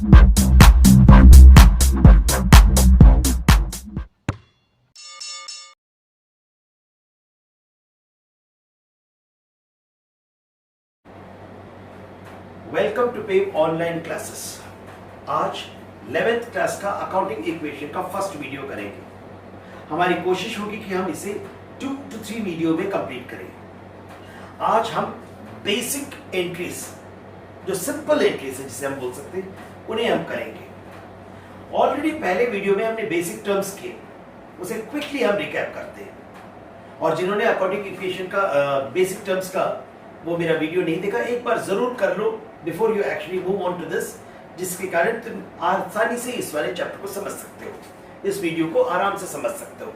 Welcome to पेव online classes. आज 11th class का अकाउंटिंग इक्वेशन का फर्स्ट वीडियो करेंगे। हमारी कोशिश होगी कि हम इसे 2 to 3 वीडियो में कंप्लीट करें। आज हम बेसिक एंट्रीज, जो सिंपल एंट्रीज है जिसे हम बोल सकते हैं, उन्हें हम करेंगे। ऑलरेडी पहले वीडियो में हमने बेसिक टर्म्स किए, उसे क्विकली हम रिकैप करते हैं। और जिन्होंने अकाउंटिंग इक्वेशन का बेसिक टर्म्स का वो मेरा वीडियो नहीं देखा, एक बार जरूर कर लो before you actually move on to this, जिसके कारण तुम आसानी से इस वाले चैप्टर को समझ सकते हो, इस वीडियो को आराम से समझ सकते हो।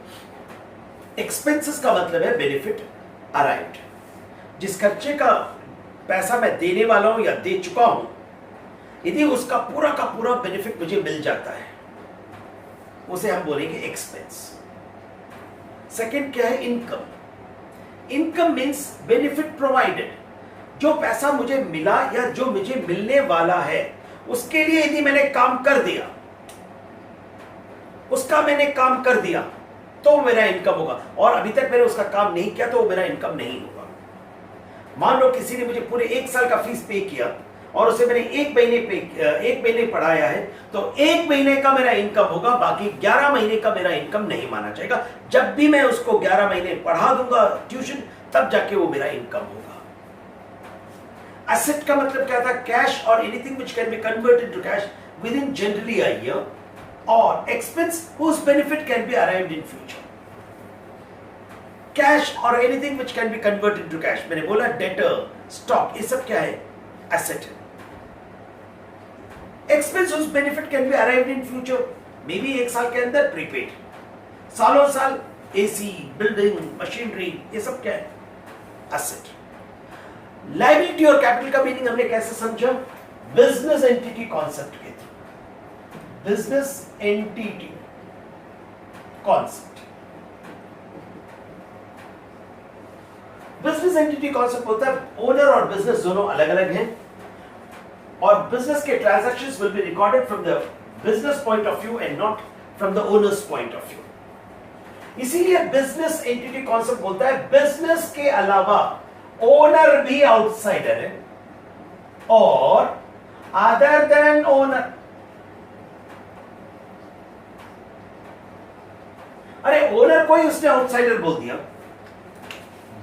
एक्सपेंसेस का मतलब है बेनिफिट अराइव्ड। जिस खर्चे का पैसा मैं देने वाला हूं या दे चुका हूं, यदि उसका पूरा का पूरा बेनिफिट मुझे मिल जाता है, उसे हम बोलेंगे एक्सपेंस। सेकंड क्या है? Income. Income means benefit provided. जो पैसा मुझे मिला या जो मुझे मिलने वाला है, उसके लिए यदि मैंने काम कर दिया, उसका मैंने काम कर दिया, तो मेरा इनकम होगा। और अभी तक मैंने उसका काम नहीं किया तो मेरा इनकम नहीं होगा। मान लो किसी ने मुझे पूरे 1 साल का फीस पे किया और उसे मैंने 1 महीने पढ़ाया है, तो 1 महीने का मेरा इनकम होगा, बाकी 11 महीने का मेरा इनकम नहीं माना जाएगा। जब भी मैं उसको 11 महीने पढ़ा दूंगा ट्यूशन, तब जाके वो मेरा इनकम होगा। एसेट का मतलब क्या था? कैश और anything which can be converted to cash within generally a year, और expense whose benefit can be arrived in future. Cash और anything which can be converted to cash, मैंने बोला डेटर, स्टॉक, ये सब क्या है? Asset है। Expense whose benefit can be arrived in future, may be 1 साल के अंदर प्रीपेड, सालों साल एसी, बिल्डिंग, मशीनरी, ये सब क्या है? एसेट। लायबिलिटी और कैपिटल का मीनिंग हमने कैसे समझा? बिजनेस एंटिटी कॉन्सेप्ट के through. Business entity concept, business entity concept बोलता है ओनर और बिजनेस दोनों अलग अलग हैं, और बिजनेस के transactions will be recorded from the business point of view and not from the owners point of view. इसीलिए बिजनेस एंटिटी कॉन्सेप्ट बोलता है बिजनेस के अलावा ओनर भी आउटसाइडर है, और अदर देन ओनर, अरे ओनर को ही उसने आउटसाइडर बोल दिया।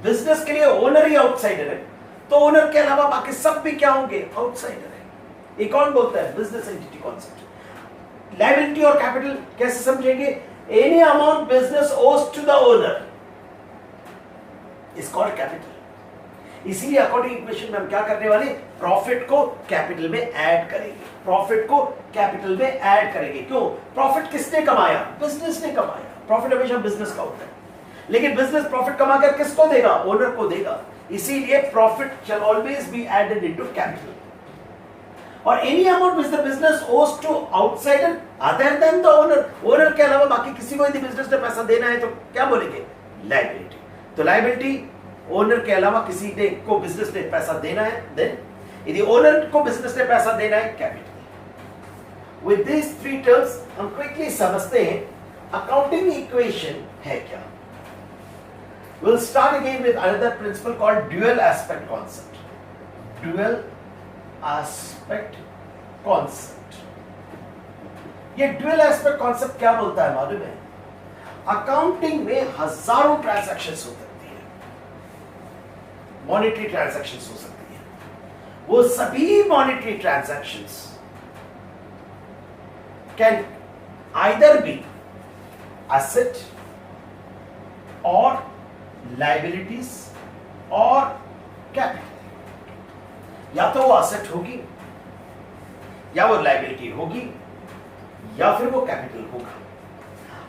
बिजनेस के लिए ओनर ही आउटसाइडर है, तो ओनर के अलावा बाकी सब भी क्या होंगे? आउटसाइडर है। ये कौन बोलता है? Business entity concept. लायबिलिटी और कैपिटल कैसे समझेंगे? Any amount business owes to the owner is called capital. इसीलिए अकाउंटिंग इक्वेशन में हम क्या करने वाले? प्रॉफिट को कैपिटल में ऐड करेंगे। प्रॉफिट को कैपिटल में ऐड करेंगे। क्यों? प्रॉफिट किसने कमाया? बिजनेस ने कमाया। प्रॉफिट हमेशा बिजनेस का होता है, लेकिन बिजनेस प्रॉफिट कमाकर किसको देगा? ओनर को देगा। इसीलिए profit shall always be added into capital. और any amount which the business owes to outsider other than the owner, owner के अलावा बाकी किसी को यदि बिजनेस ने पैसा देना है तो क्या बोलेंगे? लायबिलिटी। तो लायबिलिटी, ओनर के अलावा किसी ने को बिजनेस ने पैसा देना है, देन यदि ओनर को बिजनेस ने पैसा देना है, कैपिटल। विद दिस 3 टर्म्स हम क्विकली समझते हैं अकाउंटिंग इक्वेशन है क्या। We'll start again with another principle called dual aspect concept. Dual aspect concept. ये dual aspect concept क्या बोलता है मालूम है? अकाउंटिंग में हजारों ट्रांजैक्शंस हो सकती है, मॉनेटरी ट्रांजैक्शंस हो सकती है। वो सभी monetary transactions can either be asset और लायबिलिटीज और कैपिटल। या तो वो एसेट होगी, या वो लायबिलिटी होगी, या फिर वो कैपिटल होगा।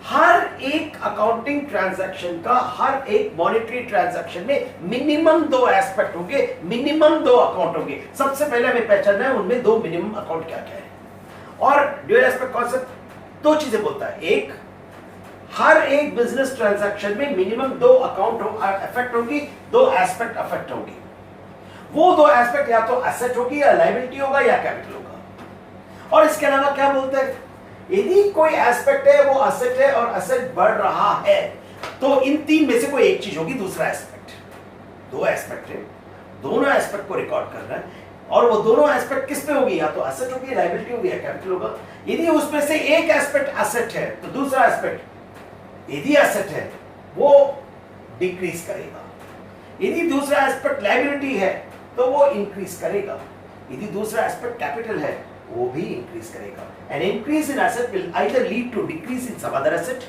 हर एक अकाउंटिंग ट्रांजैक्शन का, हर एक मॉनेटरी ट्रांजैक्शन में मिनिमम 2 एस्पेक्ट होंगे, मिनिमम 2 अकाउंट होंगे। सबसे पहले हमें पहचानना है उनमें 2 मिनिमम अकाउंट क्या क्या है। और ड्यूअल एस्पेक्ट कॉन्सेप्ट 2 चीजें बोलता है। एक, हर एक बिजनेस ट्रांजैक्शन में मिनिमम 2 अकाउंट अफेक्ट होंगी, 2 एस्पेक्ट अफेक्ट होंगी। वो 2 एस्पेक्ट या तो एसेट होगी, या लायबिलिटी होगा, या कैपिटल होगा। और इसके अलावा क्या बोलते हैं, यदि कोई एस्पेक्ट है वो असेट है और असेट बढ़ रहा है तो इन तीन में से कोई एक चीज होगी दूसरा एस्पेक्ट। दो एस्पेक्ट है, दोनों एस्पेक्ट को रिकॉर्ड करना है और वो दोनों एस्पेक्ट किस पे होगी, या तो असेट होगी, लायबिलिटी होगी या कैपिटल होगा। यदि उसमें से एक एस्पेक्ट असेट है तो दूसरा एस्पेक्ट यदि असेट है वो डिक्रीज करेगा, यदि दूसरा एस्पेक्ट लायबिलिटी है तो वो इंक्रीज करेगा, यदि दूसरा एस्पेक्ट कैपिटल है वो भी इंक्रीज करेगा। An increase in asset will either lead to decrease in some other asset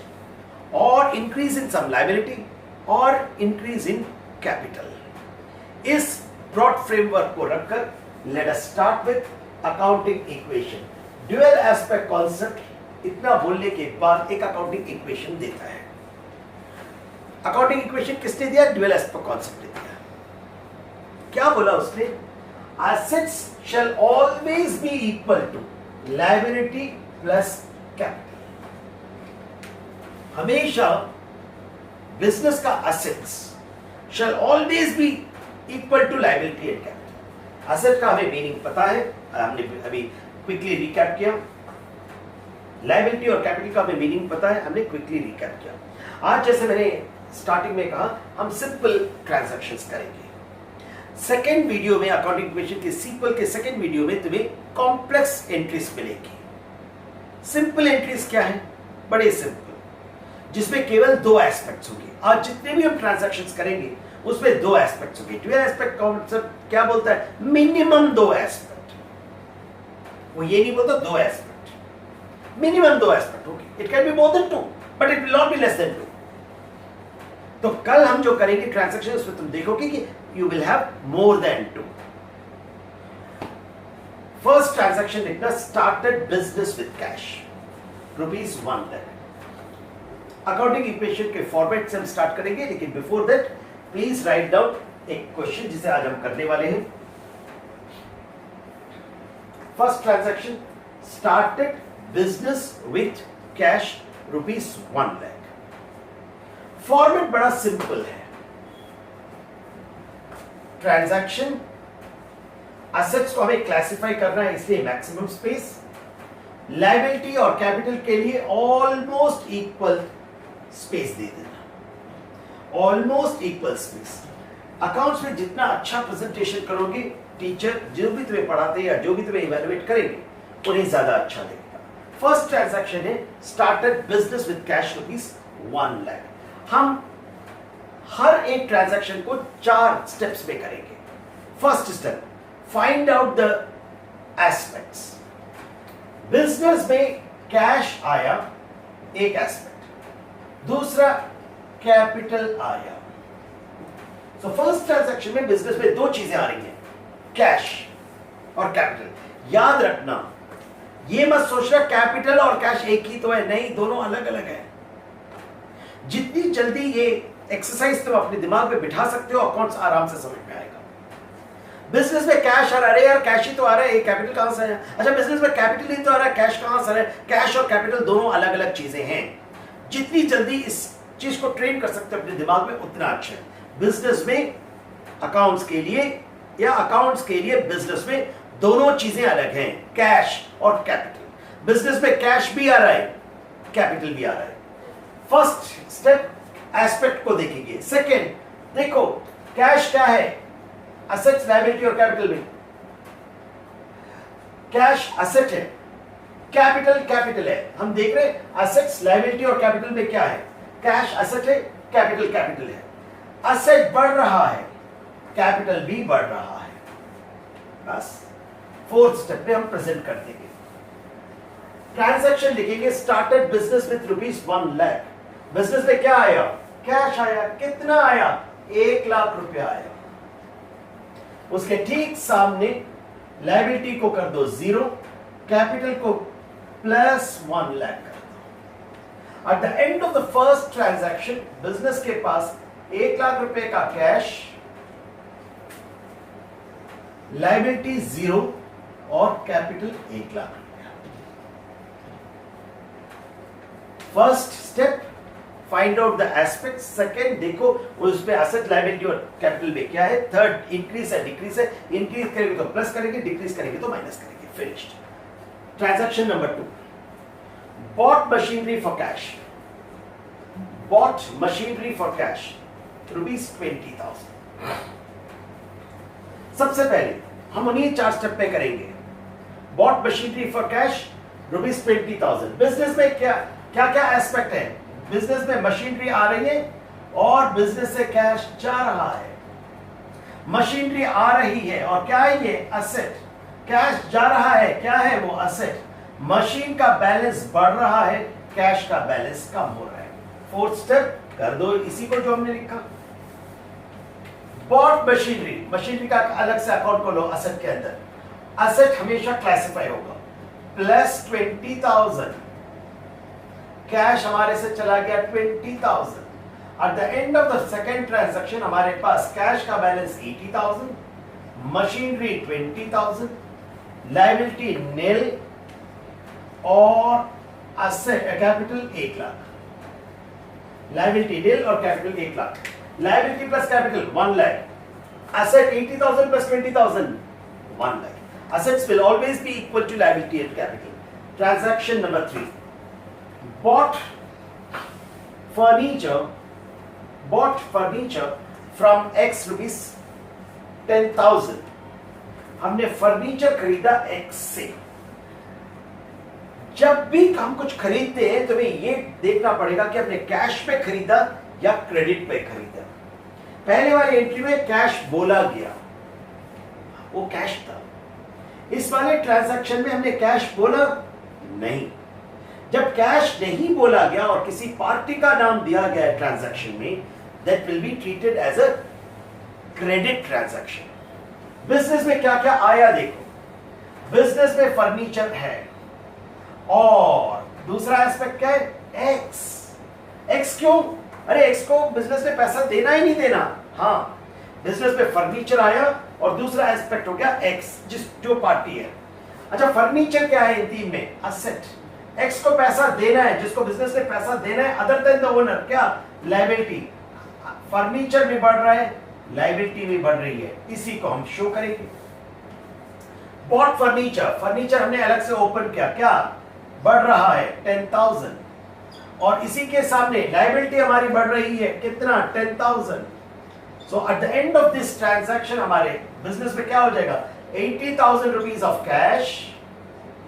और इंक्रीज इन सम लायबिलिटी और इंक्रीज इन कैपिटल। इस ब्रॉड फ्रेमवर्क को रखकर let us start with accounting equation. Dual aspect concept इतना बोलने के बाद एक अकाउंटिंग इक्वेशन देता है। अकाउंटिंग इक्वेशन किसने दिया, ड्यूअल एस्पेक्ट कॉन्सेप्ट ने दिया। क्या बोला उसने, assets shall always be equal to liability plus capital। हमेशा बिजनेस का assets shall always be equal to liability and capital। asset का हमें मीनिंग पता है, हमने अभी क्विकली रिकैप किया। लायबिलिटी और कैपिटल का हमें मीनिंग पता है, हमने क्विकली रिकैप किया। आज जैसे मैंने स्टार्टिंग में कहा हम सिंपल ट्रांजैक्शंस करेंगे। सेकेंड वीडियो में अकाउंटिंग इक्वेशन के सीक्वल के सेकेंड वीडियो में तुम्हें कॉम्प्लेक्स एंट्रीज मिलेगी। सिंपल एंट्रीज क्या है, बड़े सिंपल, जिसमें केवल दो एस्पेक्ट्स होंगे। आज जितने भी हम ट्रांजैक्शंस करेंगे उसमें दो एस्पेक्ट्स होंगे। ड्यूअल एस्पेक्ट कॉन्सेप्ट क्या बोलता है, मिनिमम दो एस्पेक्ट। वो ये नहीं बोलता दो एस्पेक्ट, मिनिमम दो एस्पेक्ट होंगे। It can be more than two but it will not be less than two. तो कल हम जो करेंगे ट्रांजैक्शन उसमें तुम देखोगे कि you will have more than two। First transaction लिखना, started business with cash rupees 1 lakh। Accounting equation के फॉर्मेट से हम स्टार्ट करेंगे, लेकिन before that please write down एक क्वेश्चन जिसे आज हम करने वाले हैं। First transaction, started business with cash rupees 1 lakh। Format बड़ा सिंपल है। ट्रांजैक्शन असेट्स को हमें क्लासिफाई करना है इसलिए मैक्सिमम स्पेस, लायबिलिटी और कैपिटल के लिए ऑलमोस्ट इक्वल स्पेस दे देना, ऑलमोस्ट इक्वल स्पेस। अकाउंट्स में जितना अच्छा प्रेजेंटेशन करोगे, टीचर जो भी तुम्हें पढ़ाते हैं या जो भी तुम्हें इवैल्यूएट करेंगे उन्हें ज्यादा अच्छा लगेगा। फर्स्ट ट्रांजैक्शन है started business with cash rupees 1 lakh. हम हर एक ट्रांजैक्शन को 4 स्टेप्स में करेंगे। First step, find out the aspects. Business में कैश आया एक एस्पेक्ट, दूसरा कैपिटल आया। सो फर्स्ट ट्रांजैक्शन में बिजनेस में दो चीजें आ रही हैं, कैश और कैपिटल। याद रखना, ये मत सोचना कैपिटल और कैश एक ही तो है, नहीं, दोनों अलग अलग है। जितनी जल्दी ये एक्सरसाइज तुम अपने दिमाग में बिठा सकते हो, अकाउंट्स आराम से समझ में आएगा। बिजनेस में कैश आ रहा है, यार कैश ही तो आ रहा है, कैपिटल कहां से है? अच्छा, बिजनेस में कैपिटल ही तो आ रहा है, कैश कहां से है? कैश और कैपिटल दोनों अलग अलग चीजें हैं। जितनी जल्दी इस चीज को ट्रेन कर सकते हो अपने दिमाग में उतना अच्छा है। बिजनेस में अकाउंट्स के लिए या अकाउंट्स के लिए बिजनेस में दोनों चीजें अलग हैं, कैश और कैपिटल। बिजनेस में कैश भी आ रहा है, कैपिटल भी आ रहा है। फर्स्ट स्टेप एस्पेक्ट को देखेंगे। सेकेंड, देखो कैश क्या है, असेट्स, लायबिलिटी और कैपिटल में कैश असेट है, कैपिटल कैपिटल है। हम देख रहे हैं असेट्स, लायबिलिटी और कैपिटल में क्या है, कैश असेट है, कैपिटल कैपिटल है। असेट बढ़ रहा है, कैपिटल भी बढ़ रहा है। बस फोर्थ स्टेप में हम प्रेजेंट कर देंगे। ट्रांजैक्शन लिखेंगे, started business with rupees 1 lakh. Business में क्या आया, कैश आया। कितना आया, 1 लाख रुपया आया। उसके ठीक सामने लायबिलिटी को कर दो 0, कैपिटल को +1 लाख कर दो। Eight the end of the first transaction business के पास 1 लाख रुपए का कैश, लायबिलिटी 0 और कैपिटल 1 लाख रुपया। First step, find out the aspect. Second, देखो उसमें एसेट, लायबिलिटी और कैपिटल में क्या है। थर्ड, इंक्रीज है डिक्रीज है। इंक्रीज करेंगे तो प्लस करेंगे, डिक्रीज करेंगे तो माइनस करेंगे। Finished. Transaction number 2, bought machinery for cash. Bought machinery for cash, rupees 20,000. सबसे पहले हम उन्हीं 4 स्टेप पे करेंगे. Bought machinery for cash, rupees 20,000. Business में क्या क्या एस्पेक्ट है? बिजनेस में मशीनरी आ रही है और बिजनेस से कैश जा रहा है. मशीनरी आ रही है और क्या है ये? असेट. कैश जा रहा है, क्या है वो? असेट. मशीन का बैलेंस बढ़ रहा है, कैश का बैलेंस कम हो रहा है. 4th स्टेप कर दो इसी को जो हमने लिखा. बॉट मशीनरी, मशीनरी का अलग से अकाउंट खोलो असेट के अंदर. असेट हमेशा क्लासिफाई होगा. प्लस 20,000, कैश हमारे से चला गया 20,000. Eight the end of the second transaction हमारे पास कैश का बैलेंस 80,000, मशीनरी 20,000, लायबिलिटी नील और असेट कैपिटल 1 लाख. लायबिलिटी नील और capital 1 lakh. Liability plus capital 1 lakh. Asset 80,000 plus 20,000 1 lakh. Assets will always be equal to liability and capital. Transaction number 3. Bought furniture from X rupees 10,000. हमने furniture खरीदा X से. जब भी हम कुछ खरीदते हैं तो हमें ये देखना पड़ेगा कि हमने कैश पे खरीदा या क्रेडिट पे खरीदा. पहले वाली एंट्री में कैश बोला गया, वो कैश था. इस वाले ट्रांजैक्शन में हमने कैश बोला नहीं. जब कैश नहीं बोला गया और किसी पार्टी का नाम दिया गया है ट्रांजैक्शन में, that will be treated as a credit transaction. Business में क्या क्या आया देखो. बिजनेस में फर्नीचर है और दूसरा एस्पेक्ट क्या है? एक्स. एक्स क्यों? अरे एक्स को बिजनेस में पैसा देना ही नहीं देना. हाँ, बिजनेस में फर्नीचर आया और दूसरा एस्पेक्ट हो गया एक्स, जो पार्टी है. अच्छा, फर्नीचर क्या है इन तीन में? असेट. एक्स को पैसा देना है, जिसको बिजनेस में पैसा देना है अदर देन द ओनर, क्या? लायबिलिटी. फर्नीचर भी बढ़ रहा है, लायबिलिटी भी बढ़ रही है. इसी को हम शो करेंगे. बॉट फर्नीचर, फर्नीचर हमने अलग से ओपन किया, क्या बढ़ रहा है? 10,000. और इसी के सामने लायबिलिटी हमारी बढ़ रही है, कितना? 10,000. So at the end of this transaction हमारे बिजनेस में क्या हो जाएगा? 80,000 rupees of cash,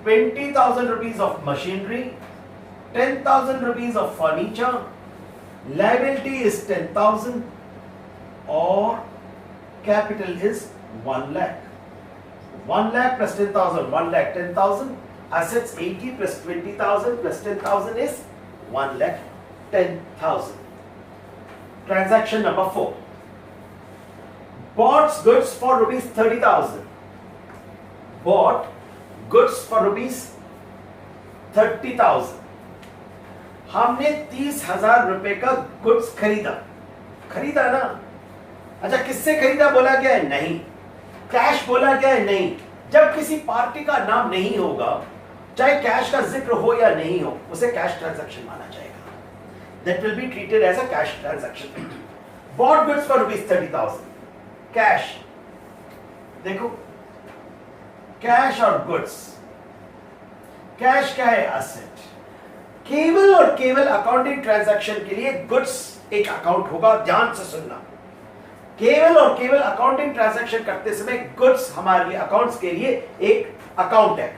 20,000 rupees of machinery, 10,000 rupees of furniture, liability is 10,000 और capital is 1 lakh. 1 lakh plus 10,000, 1 lakh 10,000. Assets 80 plus 20,000 plus 10,000 is 1 lakh 10,000. Transaction number 4. Bought goods for rupees 30,000. Bought goods for rupees 30,000. हमने 30,000 रुपए का goods खरीदा ना. अच्छा, किससे खरीदा बोला गया है? नहीं. कैश बोला गया है? नहीं. जब किसी पार्टी का नाम नहीं होगा, चाहे कैश का जिक्र हो या नहीं हो, उसे कैश ट्रांजैक्शन माना जाएगा. That will be treated as a cash transaction. Bought goods for rupees 30,000. Cash. देखो, कैश और गुड्स. कैश क्या है? असेट. केवल और केवल अकाउंटिंग ट्रांजैक्शन के लिए गुड्स एक अकाउंट होगा. ध्यान से सुनना. केवल और केवल अकाउंटिंग ट्रांजैक्शन करते समय गुड्स हमारे अकाउंट्स के लिए एक अकाउंट है.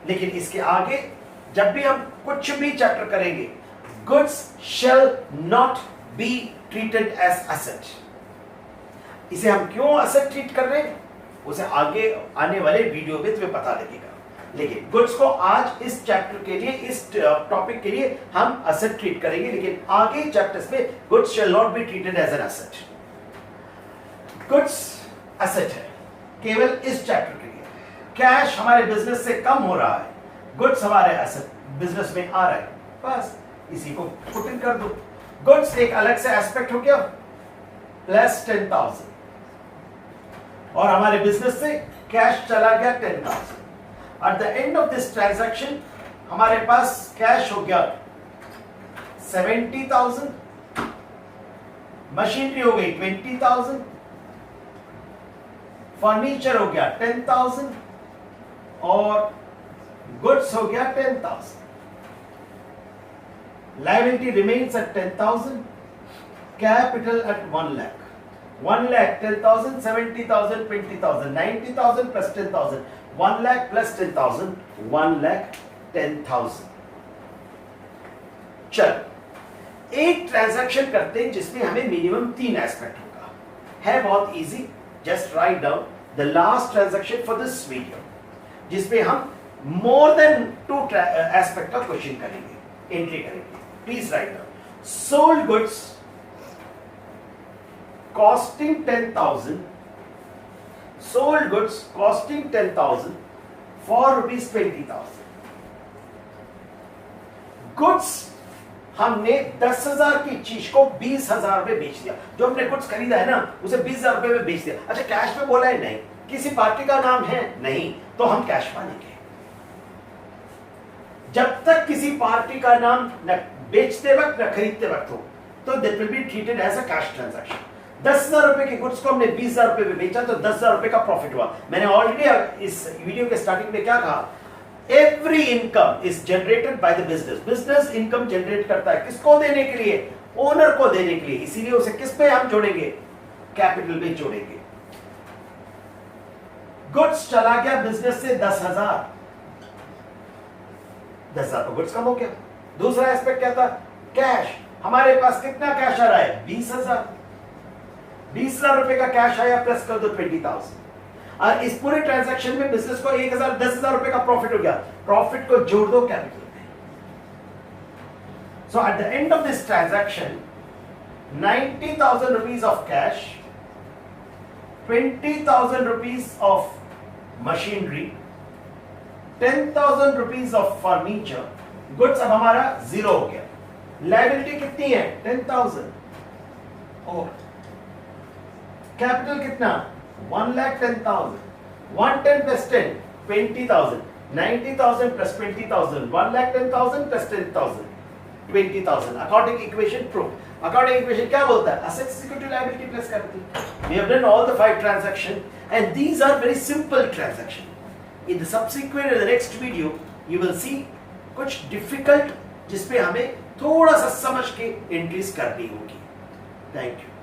लेकिन इसके आगे जब भी हम कुछ भी चैप्टर करेंगे, goods shall not be treated as asset. इसे हम क्यों असेट ट्रीट कर रहे हैं उसे आगे आने वाले वीडियो में तुम्हें पता लगेगा. लेकिन गुड्स को आज इस चैप्टर के लिए, इस टॉपिक के लिए हम असेट ट्रीट करेंगे. लेकिन आगे चैप्टर्स में goods shall not be treated as an asset. Goods asset है केवल इस चैप्टर के लिए. कैश हमारे बिजनेस से कम हो रहा है, गुड्स हमारे असेट बिजनेस में आ रहा है. बस इसी को पुट इन कर दो. गुड्स एक अलग से एस्पेक्ट हो गया, प्लस 10,000 और हमारे बिजनेस से कैश चला गया 10,000. Eight the end of this transaction हमारे पास कैश हो गया 70,000, मशीनरी हो गई 20,000, फर्नीचर हो गया 10,000 और गुड्स हो गया 10,000, liability remains at 10,000, capital eight 1 lakh, 1 lakh 10,000, 70,000, 20,000, 90,000 plus 10,000, 1 lakh plus 10,000, 1 lakh 10,000. चल एक ट्रांजैक्शन करते हैं जिसमें हमें मिनिमम 3 एस्पेक्ट होगा, है बहुत easy. Just write down the last transaction for this video, जिसमें हम मोर देन 2 एस्पेक्ट का क्वेश्चन करेंगे, एंट्री करेंगे. Please write down. Sold goods costing 10,000, sold goods costing 10,000 for rupees 20,000. Goods हमने 10,000 की चीज को 20,000 में बेच दिया. जो हमने गुड्स खरीदा है ना उसे 20,000 रुपए में बेच दिया. अच्छा कैश में बोला है? नहीं. किसी पार्टी का नाम है? नहीं. तो हम कैश मानेंगे. जब तक किसी पार्टी का नाम न बेचते वक्त न खरीदते वक्त हो तो that will be treated as a cash transaction. 10,000 रुपए की गुड्स को हमने 20,000 रुपए में बेचा तो 10,000 रुपए का प्रॉफिट हुआ. मैंने ऑलरेडी इस वीडियो के स्टार्टिंग में क्या कहा? Every income is generated by the business. Business income generate करता है किसको देने के लिए? ओनर को देने के लिए. इसीलिए उसे किस पे हम जोड़ेंगे? कैपिटल में जोड़ेंगे. गुड्स चला गया बिजनेस से 10,000, 10,000 तो गुड्स कम हो गया. दूसरा एस्पेक्ट क्या था? कैश. हमारे पास कितना कैश आ रहा है? 20,000. 20,000 रुपए का कैश आया, प्लस कर दो 20,000. और इस पूरे ट्रांजैक्शन में बिजनेस को 1,000 10,000 रुपए का प्रॉफिट हो गया. प्रॉफिट को जोड़ दो कैपिटल में. So at the end of this transaction 90,000 rupees of cash, 20,000 rupees of machinery, 10,000 rupees of furniture. Goods अब हमारा 0 हो गया. लायबिलिटी कितनी है? 10,000. और कैपिटल कितना? 1,10,000. 110 plus 10, 20,000. 90,000 plus 20,000, 1,10,000 plus 10,000, 20,000. Accounting equation proved. Accounting equation क्या बोलता है? Assets equal to liability plus capital. We have done all the 5 transactions, and these are very simple transactions. In the subsequent, in the next video, you will see कुछ difficult जिसपे हमें थोड़ा सा समझ के एंट्रीज करनी होगी. Thank you.